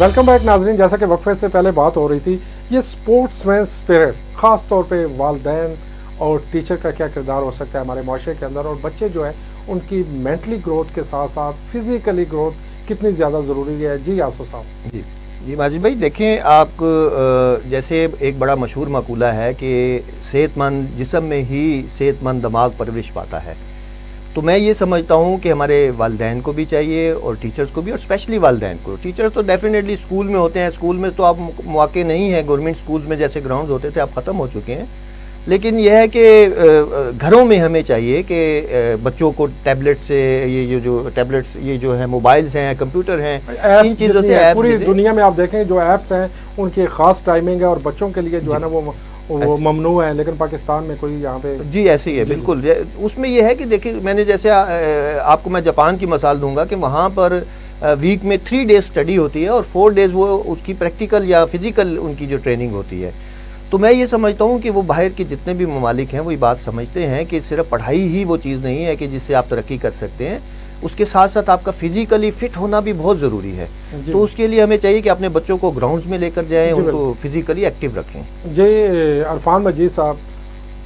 Welcome back नाजरीन। जैसा कि वक्फे से पहले बात हो रही थी, ये स्पोर्ट्समैन स्पिरिट ख़ास तौर पे वालिदैन और टीचर का क्या किरदार हो सकता है हमारे माशरे के अंदर, और बच्चे जो है उनकी मेंटली ग्रोथ के साथ साथ फिज़िकली ग्रोथ कितनी ज़्यादा ज़रूरी है। जी आसो साहब। जी माजिद भाई, देखें आप, जैसे एक बड़ा मशहूर मकूला है कि सेहतमंद जिस्म में ही सेहतमंद दिमाग परवरिश पाता है। तो मैं ये समझता हूँ कि हमारे वालिदैन को भी चाहिए और टीचर्स को भी, और स्पेशली वालिदैन को। टीचर्स तो डेफिनेटली स्कूल में होते हैं, स्कूल में तो आप मौके नहीं है, गवर्नमेंट स्कूल्स में जैसे ग्राउंड होते थे अब ख़त्म हो चुके हैं। लेकिन यह है कि घरों में हमें चाहिए कि बच्चों को टैबलेट से, ये जो टैबलेट्स, ये जो है मोबाइल्स हैं, कंप्यूटर हैं, इन चीज़ों से पूरी दुनिया में आप देखें जो ऐप्स हैं उनकी ख़ास टाइमिंग है और बच्चों के लिए जो है ना वो ममनू है, लेकिन पाकिस्तान में कोई यहाँ पे जी ऐसे ही है। बिल्कुल, उसमें यह है कि देखिए, मैंने जैसे आपको मैं जापान की मिसाल दूंगा कि वहाँ पर वीक में 3 डेज स्टडी होती है और 4 डेज वो उसकी प्रैक्टिकल या फिजिकल उनकी जो ट्रेनिंग होती है। तो मैं ये समझता हूँ कि वो बाहर के जितने भी ममालिक हैं वो ये बात समझते हैं कि सिर्फ पढ़ाई ही वो चीज़ नहीं है कि जिससे आप तरक्की कर सकते हैं, उसके साथ साथ आपका फिजिकली फिट होना भी बहुत ज़रूरी है। तो उसके लिए हमें चाहिए कि अपने बच्चों को ग्राउंड्स में लेकर जाएं, उनको फिजिकली एक्टिव रखें। जी अरफान मजीद साहब,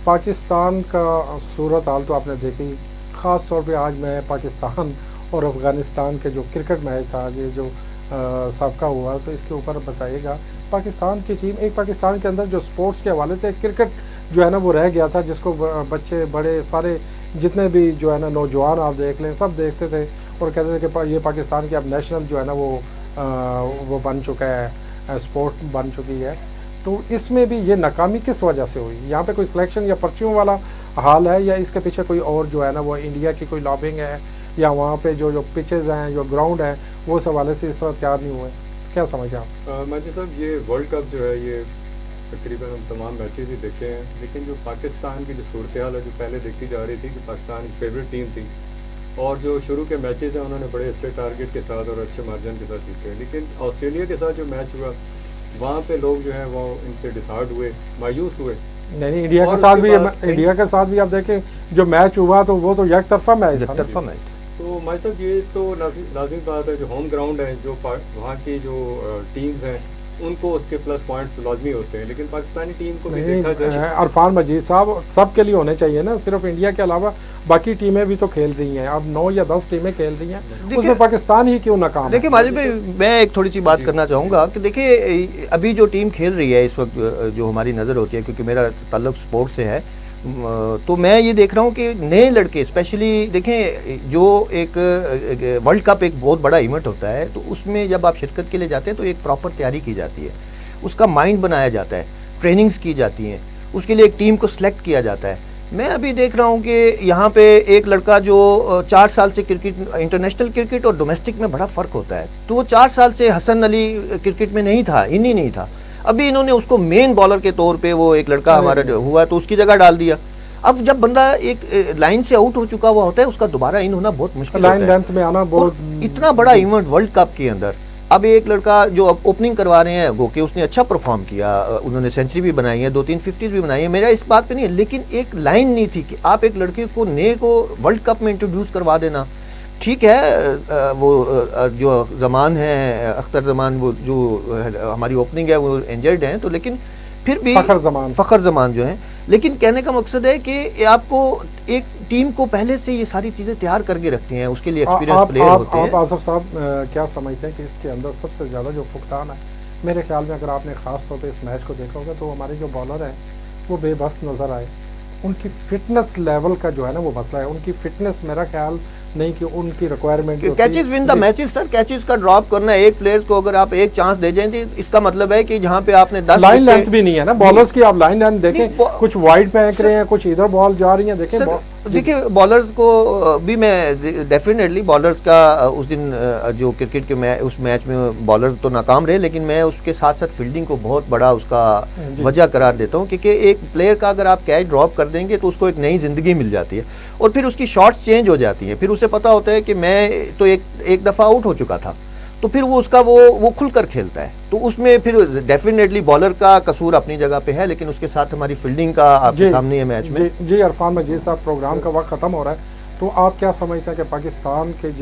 पाकिस्तान का सूरत हाल तो आपने देखी, ख़ास तौर पे आज मैं पाकिस्तान और अफ़गानिस्तान के जो क्रिकेट मैच था, ये जो सबका हुआ, तो इसके ऊपर बताइएगा। पाकिस्तान की टीम, एक पाकिस्तान के अंदर जो स्पोर्ट्स के हवाले से क्रिकेट जो है ना वो रह गया था, जिसको बच्चे बड़े सारे जितने भी जो है ना नौजवान आप देख लें सब देखते थे और कहते थे कि ये पाकिस्तान की अब नेशनल जो है ना वो बन चुका है, स्पोर्ट बन चुकी है। तो इसमें भी ये नाकामी किस वजह से हुई? यहाँ पे कोई सिलेक्शन या पर्चियों वाला हाल है, या इसके पीछे कोई और जो है ना वो इंडिया की कोई लॉबिंग है, या वहाँ पे जो पिचेज़ हैं, जो ग्राउंड हैं, वो इस हवाले से इस तरह तैयार नहीं हुए? क्या समझें आप? माजी साहब, ये वर्ल्ड कप जो है ये तकरीबन हम तमाम मैचेस ही देखे हैं, लेकिन जो पाकिस्तान की जो सूरत हाल है जो पहले देखी जा रही थी कि पाकिस्तान की फेवरेट टीम थी और जो शुरू के मैचेस हैं उन्होंने बड़े अच्छे टारगेट के साथ और अच्छे मार्जिन के साथ जीते हैं। लेकिन ऑस्ट्रेलिया के साथ जो मैच हुआ वहाँ पे लोग जो हैं वो इनसे डिसहार्ट हुए, मायूस हुए। नहीं, इंडिया के साथ भी आप देखें जो मैच हुआ तो वो तो एक तरफा मैच था। तो भाई साहब, ये तो लाजिम बात है, जो होम ग्राउंड है, जो वहाँ की जो टीम्स हैं उनको उसके प्लस पॉइंट्स लाजमी होते हैं, लेकिन पाकिस्तानी टीम को भी देखा जाए। अरफान मजीद साहब, सब के लिए होने चाहिए ना, सिर्फ इंडिया के अलावा बाकी टीमें भी तो खेल रही हैं। अब 9 या 10 टीमें खेल रही हैं, उसमें पाकिस्तान ही क्यों नाकाम? देखिए माजिद भाई, मैं एक थोड़ी सी बात करना चाहूँगा कि देखिए अभी जो टीम खेल रही है इस वक्त, जो हमारी नज़र होती है, क्योंकि मेरा ताल्लुक स्पोर्ट्स से है, तो मैं ये देख रहा हूँ कि नए लड़के स्पेशली देखें, जो एक वर्ल्ड कप एक बहुत बड़ा इवेंट होता है, तो उसमें जब आप शिरकत के लिए जाते हैं तो एक प्रॉपर तैयारी की जाती है, उसका माइंड बनाया जाता है, ट्रेनिंग्स की जाती हैं, उसके लिए एक टीम को सिलेक्ट किया जाता है। मैं अभी देख रहा हूँ कि यहाँ पे एक लड़का जो 4 साल से क्रिकेट, इंटरनेशनल क्रिकेट और डोमेस्टिक में बड़ा फ़र्क होता है, तो वो 4 साल से हसन अली क्रिकेट में नहीं था, इन्हीं नहीं था। अभी इन्होंने उसको मेन बॉलर के तौर पे, वो एक लड़का हमारा जो हुआ तो उसकी जगह डाल दिया। अब जब बंदा एक लाइन से आउट हो चुका हुआ होता है, उसका दोबारा इन होना बहुत मुश्किल होता है, लाइन लेंथ में आना बहुत। इतना बड़ा इवेंट वर्ल्ड कप के अंदर अब एक लड़का जो अब ओपनिंग करवा रहे हैं वो कि उसने अच्छा परफॉर्म किया, उन्होंने सेंचुरी भी बनाई है, 2-3 50s भी बनाई है, मेरा इस बात पे नहीं है, लेकिन एक लाइन नहीं थी कि आप एक लड़के को नए को वर्ल्ड कप में इंट्रोड्यूस करवा देना। ठीक है, वो जो ज़मान है, अख्तर ज़मान, वो जो हमारी ओपनिंग है वो इंजर्ड हैं, तो लेकिन फिर भी फ़खर ज़मान जो है, लेकिन कहने का मकसद है कि आपको एक टीम को पहले से ये सारी चीज़ें तैयार करके रखती हैं, उसके लिए एक्सपीरियंस प्लेयर होते हैं। आप आसफ साहब क्या समझते हैं कि इसके अंदर सबसे ज़्यादा जो फुकदान है, मेरे ख्याल में अगर आपने ख़ास तौर पे इस मैच को देखा होगा तो हमारे जो बॉलर हैं वो बेबस नज़र आए। उनकी फिटनेस लेवल का जो है ना वो मसला है, उनकी फिटनेस मेरा ख्याल नहीं कि उनकी requirement catches win the matches. Sir, catches का ड्रॉप करना है, एक प्लेयर्स को अगर आप एक चांस दे जाएं तो इसका मतलब है कि जहां पे आपने 10 लाइन लेंथ भी नहीं है ना बॉलर्स की। आप लाइन लेंथ देखें, कुछ वाइड फेंक रहे हैं, कुछ इधर बॉल जा रही है। देखिए बॉलर्स को भी मैं डेफिनेटली बॉलर्स का उस दिन जो क्रिकेट के उस मैच में बॉलर्स तो नाकाम रहे, लेकिन मैं उसके साथ साथ फील्डिंग को बहुत बड़ा उसका वजह करार देता हूँ, क्योंकि एक प्लेयर का अगर आप कैच ड्रॉप कर देंगे तो उसको एक नई ज़िंदगी मिल जाती है और फिर उसकी शॉट्स चेंज हो जाती हैं। फिर उसे पता होता है कि मैं तो एक दफ़ा आउट हो चुका था, तो फिर वो उसका वो खुलकर खेलता है। तो उसमें फिर डेफिनेटली बॉलर का कसूर अपनी जगह पे है, लेकिन उसके साथ हमारी फील्डिंग का आपके सामने है मैच में। जी अरफान मजीद साहब, प्रोग्राम का वक्त ख़त्म हो रहा है, तो आप क्या समझते हैं कि पाकिस्तान के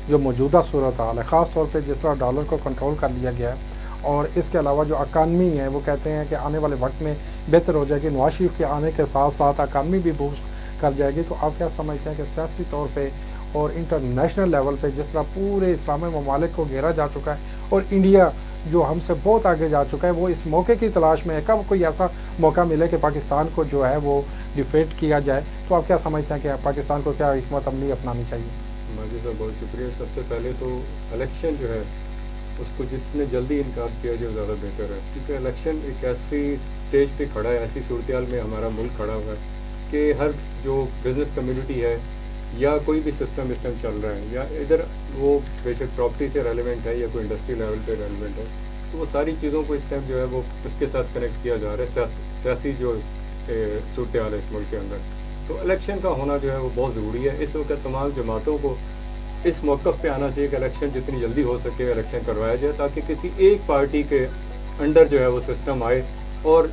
جو موجودہ صورت حال ہے، خاص طور پہ جس طرح ڈالر کو کنٹرول کر لیا گیا ہے، اور اس کے علاوہ جو اکانمی ہے وہ کہتے ہیں کہ آنے والے وقت میں بہتر ہو جائے گی، نواز شریف کے آنے کے ساتھ ساتھ اکانمی بھی بوسٹ کر جائے گی، تو آپ کیا سمجھتے ہیں کہ سیاسی طور پہ اور انٹرنیشنل لیول پہ جس طرح پورے اسلامی ممالک کو گھیرا جا چکا ہے اور انڈیا جو ہم سے بہت آگے جا چکا ہے، وہ اس موقع کی تلاش میں ہے کب کوئی ایسا موقع ملے کہ پاکستان کو جو ہے وہ ڈیفیٹ کیا جائے، تو آپ کیا سمجھتے ہیں کہ پاکستان کو کیا حکمت عملی اپنانی چاہیے؟ ماجد صاحب بہت شکریہ. سب سے پہلے تو الیکشن جو ہے اس کو جتنے جلدی انعقاد کیا جائے زیادہ بہتر ہے، کیونکہ الیکشن ایک ایسی اسٹیج پہ کھڑا ہے، ایسی صورتحال میں ہمارا ملک کھڑا ہوا ہے کہ ہر جو بزنس کمیونٹی ہے یا کوئی بھی سسٹم اس ٹائم چل رہا ہے، یا ادھر وہ بے شک پراپرٹی سے ریلیونٹ ہے یا کوئی انڈسٹری لیول پہ ریلیونٹ ہے، تو وہ ساری چیزوں کو اس ٹائم جو ہے وہ اس کے ساتھ کنیکٹ کیا جا رہا ہے، سیاسی جو صورتحال ہے اس ملک کے اندر. تو الیکشن کا ہونا جو ہے وہ بہت ضروری ہے. اس وقت تمام جماعتوں کو اس موقف پہ آنا چاہیے کہ الیکشن جتنی جلدی ہو سکے الیکشن کروایا جائے، تاکہ کسی ایک پارٹی کے انڈر جو ہے وہ سسٹم آئے، اور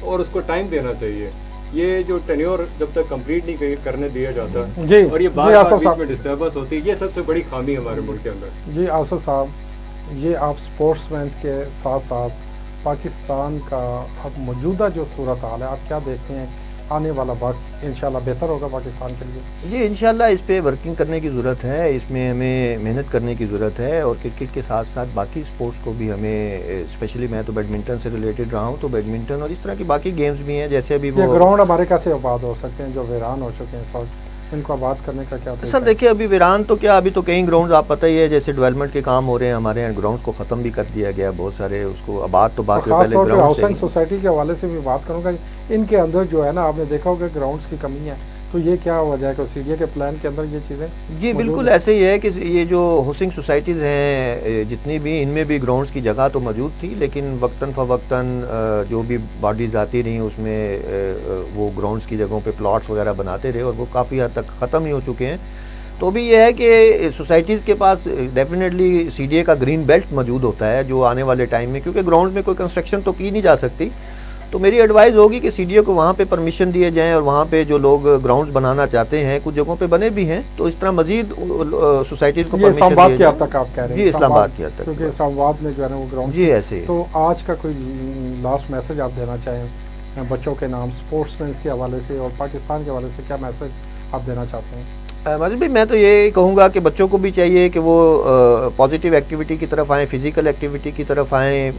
اس کو ٹائم دینا چاہیے. یہ جو ٹینیور جب تک کمپلیٹ نہیں کرنے دیا جاتا اور یہ بار بار بیچ میں ڈسٹربنس ہوتی ہے، یہ سب سے بڑی خامی ہے ہمارے ملک کے اندر. جی آصف صاحب، یہ آپ سپورٹس مین کے ساتھ ساتھ پاکستان کا اب موجودہ جو صورت حال ہے آپ کیا دیکھتے ہیں؟ آنے والا وقت انشاءاللہ بہتر ہوگا پاکستان کے لیے؟ جی انشاءاللہ اس پہ ورکنگ کرنے کی ضرورت ہے، اس میں ہمیں محنت کرنے کی ضرورت ہے، اور کرکٹ کے ساتھ ساتھ باقی سپورٹس کو بھی ہمیں، اسپیشلی میں تو بیڈمنٹن سے ریلیٹڈ رہا ہوں، تو بیڈمنٹن اور اس طرح کی باقی گیمز بھی ہیں، جیسے ابھی وہ گراؤنڈ ہمارے کیسے آباد ہو سکتے ہیں جو ویران ہو چکے ہیں اس وقت، ان کو آباد کرنے کا کیا طریقہ سر ہے؟ دیکھیے ابھی ویران تو کیا، ابھی تو کئی گراؤنڈز آپ پتہ ہی ہے جیسے ڈیولپمنٹ کے کام ہو رہے ہیں ہمارے یہاں، گراؤنڈز کو ختم بھی کر دیا گیا بہت سارے، اس کو آباد تو بات خاص پہلے طور پہ گراؤنڈ سے ہاؤسنگ سوسائٹی کے حوالے سے بھی بات کروں گا، ان کے اندر جو ہے نا آپ نے دیکھا ہوگا گراؤنڈز کی کمی ہے، تو یہ کیا وجہ ہے کہ سی ڈی اے کے پلان کے اندر یہ چیزیں جی بالکل ایسے ہی ہے کہ یہ جو ہاؤسنگ سوسائٹیز ہیں جتنی بھی، ان میں بھی گراؤنڈز کی جگہ تو موجود تھی، لیکن وقتاً فوقتاً جو بھی باڈیز آتی رہیں اس میں وہ گراؤنڈز کی جگہوں پہ پلاٹس وغیرہ بناتے رہے، اور وہ کافی حد تک ختم ہی ہو چکے ہیں. تو بھی یہ ہے کہ سوسائٹیز کے پاس ڈیفینیٹلی سی ڈی اے کا گرین بیلٹ موجود ہوتا ہے جو آنے والے ٹائم میں، کیونکہ گراؤنڈ میں کوئی کنسٹرکشن تو کی نہیں جا سکتی، تو میری ایڈوائز ہوگی کہ سی ڈی اے کو وہاں پہ پرمیشن دیے جائیں، اور وہاں پہ جو لوگ گراؤنڈز بنانا چاہتے ہیں کچھ جگہوں پہ بنے بھی ہیں، تو اس طرح مزید سوسائٹیز کو یہ اسلام پرمیشن آباد دیے کی حد جائیں. تک آپ کہہ رہے ہیں؟ جی اسلام آباد کی حد تک، کیونکہ اسلام آباد میں جو ہے نا وہ گراؤنڈ. جی ایسے ہی. تو آج کا کوئی لاسٹ میسج آپ دینا چاہیں بچوں کے نام، اسپورٹس مین کے حوالے سے اور پاکستان کے حوالے سے کیا میسج آپ دینا چاہتے ہیں؟ ماجد بھائی میں تو یہ کہوں گا کہ بچوں کو بھی چاہیے کہ وہ پازیٹیو ایکٹیویٹی کی طرف آئیں، فزیکل ایکٹیویٹی کی طرف آئیں،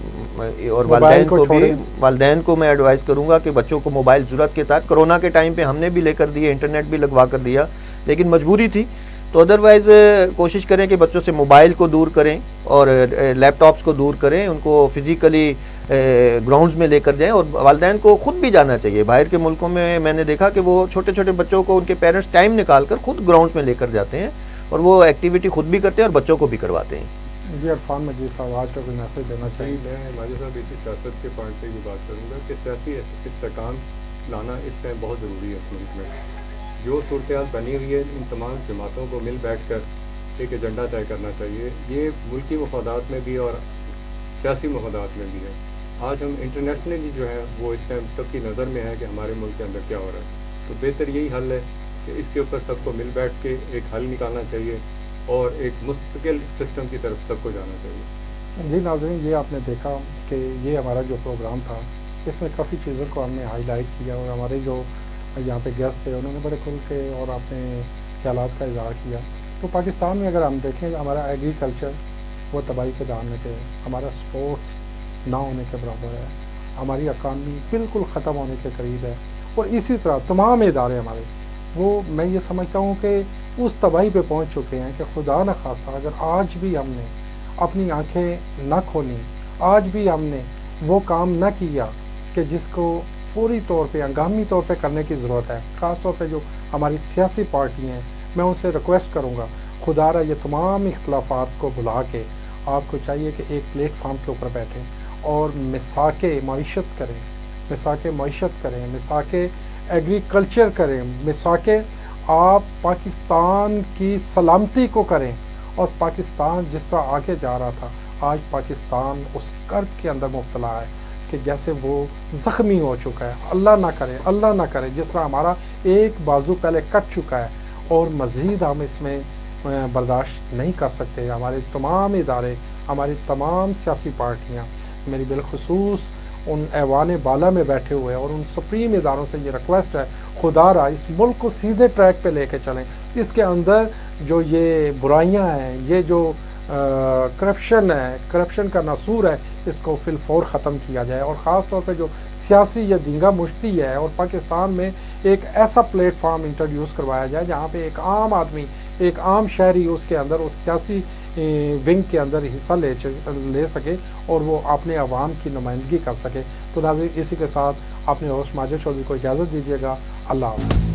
اور والدین کو میں ایڈوائز کروں گا کہ بچوں کو موبائل ضرورت کے تحت، کرونا کے ٹائم پہ ہم نے بھی لے کر دیے، انٹرنیٹ بھی لگوا کر دیا، لیکن مجبوری تھی، تو ادروائز کوشش کریں کہ بچوں سے موبائل کو دور کریں اور لیپ ٹاپس کو دور کریں، ان کو فزیکلی گراؤنڈز میں لے کر جائیں، اور والدین کو خود بھی جانا چاہیے. باہر کے ملکوں میں نے دیکھا کہ وہ چھوٹے چھوٹے بچوں کو ان کے پیرنٹس ٹائم نکال کر خود گراؤنڈز میں لے کر جاتے ہیں، اور وہ ایکٹیویٹی خود بھی کرتے ہیں اور بچوں کو بھی کرواتے ہیں. جی عرفان مجید صاحب آج کا کوئی میسج دینا چاہیے؟ میں ماجد صاحب اسی سیاست کے پوائنٹ سے یہ بات کروں گا کہ سیاسی استحکام لانا اس ٹائم بہت ضروری ہے. اس ملک میں جو صورتحال بنی ہوئی ہے، ان تمام جماعتوں کو مل بیٹھ کر ایک ایجنڈا طے کرنا چاہیے. یہ ملکی مفادات میں بھی اور سیاسی مفادات میں بھی ہے. آج ہم انٹرنیشنلی جو ہے وہ اس ٹائم سب کی نظر میں ہے کہ ہمارے ملک کے اندر کیا ہو رہا ہے، تو بہتر یہی حل ہے کہ اس کے اوپر سب کو مل بیٹھ کے ایک حل نکالنا چاہیے اور ایک مستقل سسٹم کی طرف سب کو جانا چاہیے. جی ناظرین، یہ آپ نے دیکھا کہ یہ ہمارا جو پروگرام تھا اس میں کافی چیزوں کو ہم نے ہائی لائٹ کیا، اور ہمارے جو یہاں پہ گیسٹ تھے انہوں نے بڑے کھل کے اور اپنے خیالات کا اظہار کیا. تو پاکستان میں اگر ہم دیکھیں ہمارا ایگریکلچر وہ تباہی کے دام میں تھے، ہمارا سپورٹس نہ ہونے کے برابر ہے، ہماری اکانمی بالکل ختم ہونے کے قریب ہے، اور اسی طرح تمام ادارے ہمارے وہ میں یہ سمجھتا ہوں کہ اس تباہی پہ پہنچ چکے ہیں کہ خدا نہ خواستہ اگر آج بھی ہم نے اپنی آنکھیں نہ کھولیں، آج بھی ہم نے وہ کام نہ کیا کہ جس کو فوری طور پہ ہنگامی طور پہ کرنے کی ضرورت ہے، خاص طور پہ جو ہماری سیاسی پارٹی ہیں، میں ان سے ریکویسٹ کروں گا خدا را یہ تمام اختلافات کو بلا کے آپ کو چاہیے کہ ایک پلیٹ فارم کے اوپر بیٹھیں اور مساک معیشت کریں، مساک ایگریکلچر کریں، مساک آپ پاکستان کی سلامتی کو کریں. اور پاکستان جس طرح آگے جا رہا تھا، آج پاکستان اس کرب کے اندر مبتلا ہے کہ جیسے وہ زخمی ہو چکا ہے. اللہ نہ کرے جس طرح ہمارا ایک بازو پہلے کٹ چکا ہے اور مزید ہم اس میں बर्दाश्त नहीं कर सकते। हमारे तमाम इदारे, हमारी तमाम सियासी पार्टियाँ, मेरी बिलखुसूस उन ऐवान बाला में बैठे हुए और उन सुप्रीम इदारों से ये रिक्वेस्ट है, खुदारा इस मुल्क को सीधे ट्रैक पे लेके चलें। इसके अंदर जो ये बुराइयां हैं, ये जो करप्शन है, करप्शन का नसूर है, इसको फिलफौर ख़त्म किया जाए और ख़ास तौर पे जो सियासी या दींगा मुश्ती है, और पाकिस्तान में एक ऐसा प्लेटफार्म इंट्रोड्यूस करवाया जाए जहाँ पे एक आम आदमी, एक आम शहरी उसके अंदर उस सियासी विंग के अंदर हिस्सा ले सके और वो अपने अवाम की नुमाइंदगी कर सके। तो नाज़रीन, इसी के साथ अपने होस्ट माजिद चौधरी को इजाज़त दीजिएगा। अल्लाह हाफ़िज़।